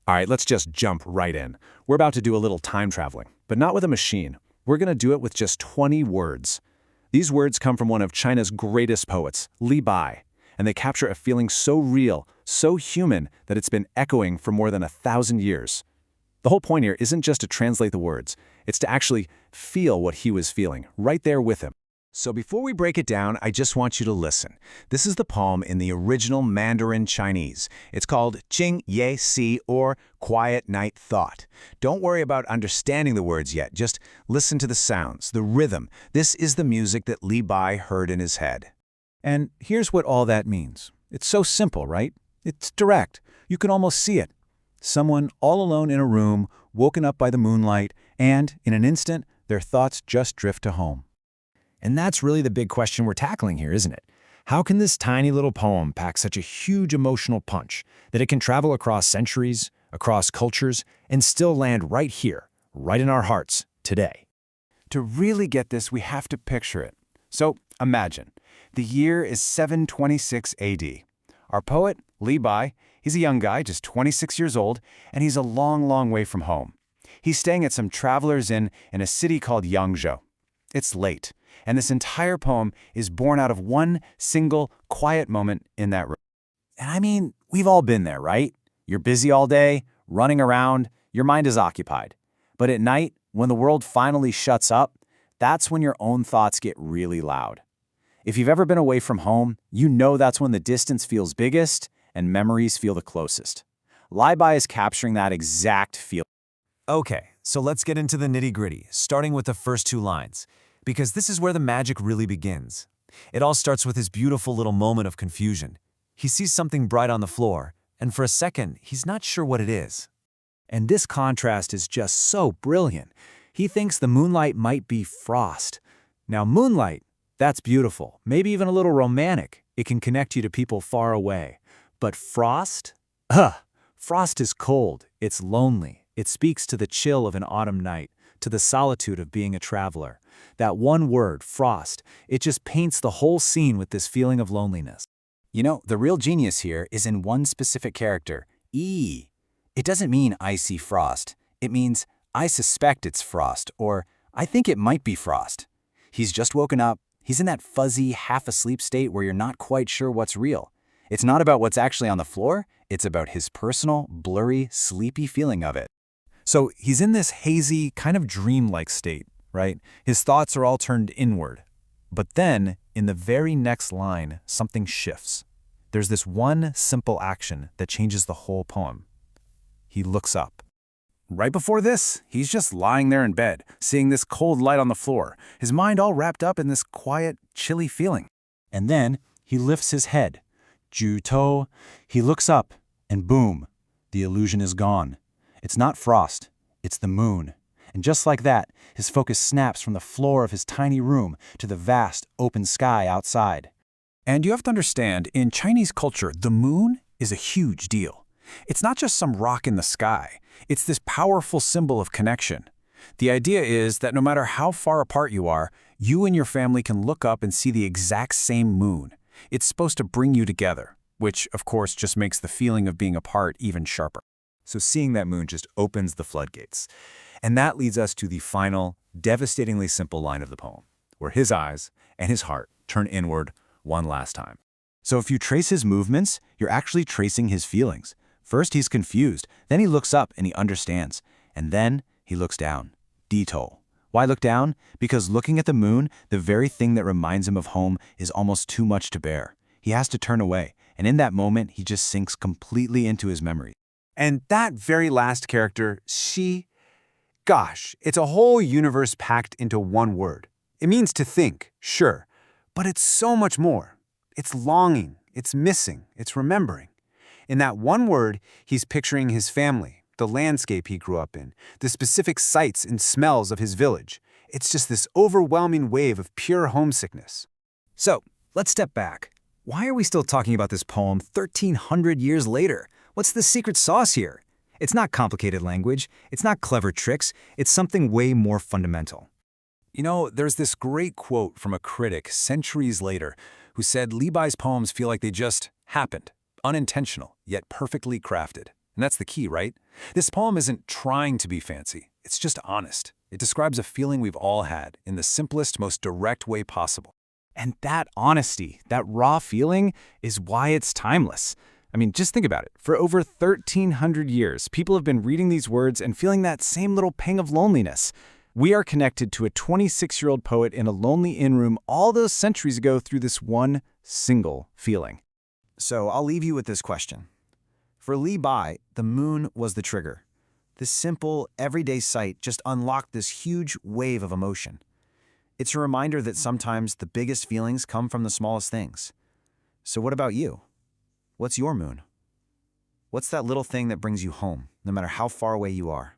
All right, let's just jump right in. We're about to do a little time traveling, but not with a machine. We're going to do it with just 20 words. These words come from one of China's greatest poets, Li Bai, and they capture a feeling so real, so human, that it's been echoing for more than 1,000 years. The whole point here isn't just to translate the words, it's to actually feel what he was feeling, right there with him. So before we break it down, I just want you to listen. This is the poem in the original Mandarin Chinese. It's called Jing Ye Si, or Quiet Night Thought. Don't worry about understanding the words yet. Just listen to the sounds, the rhythm. This is the music that Li Bai heard in his head. And here's what all that means. It's so simple, right? It's direct. You can almost see it. Someone all alone in a room, woken up by the moonlight, and in an instant, their thoughts just drift to home. And that's really the big question we're tackling here, isn't it? How can this tiny little poem pack such a huge emotional punch that it can travel across centuries, across cultures, and still land right here, right in our hearts, today? To really get this, we have to picture it. So imagine, the year is 726 AD. Our poet, Li Bai, he's a young guy, just 26 years old, and he's a long, long way from home. He's staying at some traveler's inn in a city called Yangzhou. It's late, and this entire poem is born out of one single, quiet moment in that room. And I mean, we've all been there, right? You're busy all day, running around, your mind is occupied. But at night, when the world finally shuts up, that's when your own thoughts get really loud. If you've ever been away from home, you know that's when the distance feels biggest and memories feel the closest. Li Bai is capturing that exact feeling. Okay, so let's get into the nitty-gritty, starting with the first two lines, because this is where the magic really begins. It all starts with his beautiful little moment of confusion. He sees something bright on the floor, and for a second, he's not sure what it is. And this contrast is just so brilliant. He thinks the moonlight might be frost. Now, moonlight, that's beautiful, maybe even a little romantic. It can connect you to people far away. But frost? Frost is cold, it's lonely. It speaks to the chill of an autumn night, to the solitude of being a traveler. That one word, frost, it just paints the whole scene with this feeling of loneliness. You know, the real genius here is in one specific character, E. It doesn't mean I see frost. It means I suspect it's frost, or I think it might be frost. He's just woken up. He's in that fuzzy, half-asleep state where you're not quite sure what's real. It's not about what's actually on the floor. It's about his personal, blurry, sleepy feeling of it. So he's in this hazy, kind of dreamlike state, right? His thoughts are all turned inward. But then, in the very next line, something shifts. There's this one simple action that changes the whole poem. He looks up. Right before this, he's just lying there in bed, seeing this cold light on the floor, his mind all wrapped up in this quiet, chilly feeling. And then he lifts his head.举头, he looks up, and boom, the illusion is gone. It's not frost, it's the moon. And just like that, his focus snaps from the floor of his tiny room to the vast, open sky outside. And you have to understand, in Chinese culture, the moon is a huge deal. It's not just some rock in the sky. It's this powerful symbol of connection. The idea is that no matter how far apart you are, you and your family can look up and see the exact same moon. It's supposed to bring you together, which, of course, just makes the feeling of being apart even sharper. So seeing that moon just opens the floodgates. And that leads us to the final, devastatingly simple line of the poem, where his eyes and his heart turn inward one last time. So if you trace his movements, you're actually tracing his feelings. First he's confused, then he looks up and he understands, and then he looks down. Dítou. Why look down? Because looking at the moon, the very thing that reminds him of home, is almost too much to bear. He has to turn away, and in that moment he just sinks completely into his memory. And that very last character, she, gosh, it's a whole universe packed into one word. It means to think, sure, but it's so much more. It's longing, it's missing, it's remembering. In that one word, he's picturing his family, the landscape he grew up in, the specific sights and smells of his village. It's just this overwhelming wave of pure homesickness. So, let's step back. Why are we still talking about this poem 1,300 years later? What's the secret sauce here? It's not complicated language, it's not clever tricks, it's something way more fundamental. You know, there's this great quote from a critic centuries later who said Li Bai's poems feel like they just happened, unintentional, yet perfectly crafted. And that's the key, right? This poem isn't trying to be fancy. It's just honest. It describes a feeling we've all had in the simplest, most direct way possible. And that honesty, that raw feeling, is why it's timeless. I mean, just think about it. For over 1,300 years, people have been reading these words and feeling that same little pang of loneliness. We are connected to a 26-year-old poet in a lonely inn room all those centuries ago through this one single feeling. So I'll leave you with this question. For Li Bai, the moon was the trigger. This simple, everyday sight just unlocked this huge wave of emotion. It's a reminder that sometimes the biggest feelings come from the smallest things. So what about you? What's your moon? What's that little thing that brings you home, no matter how far away you are?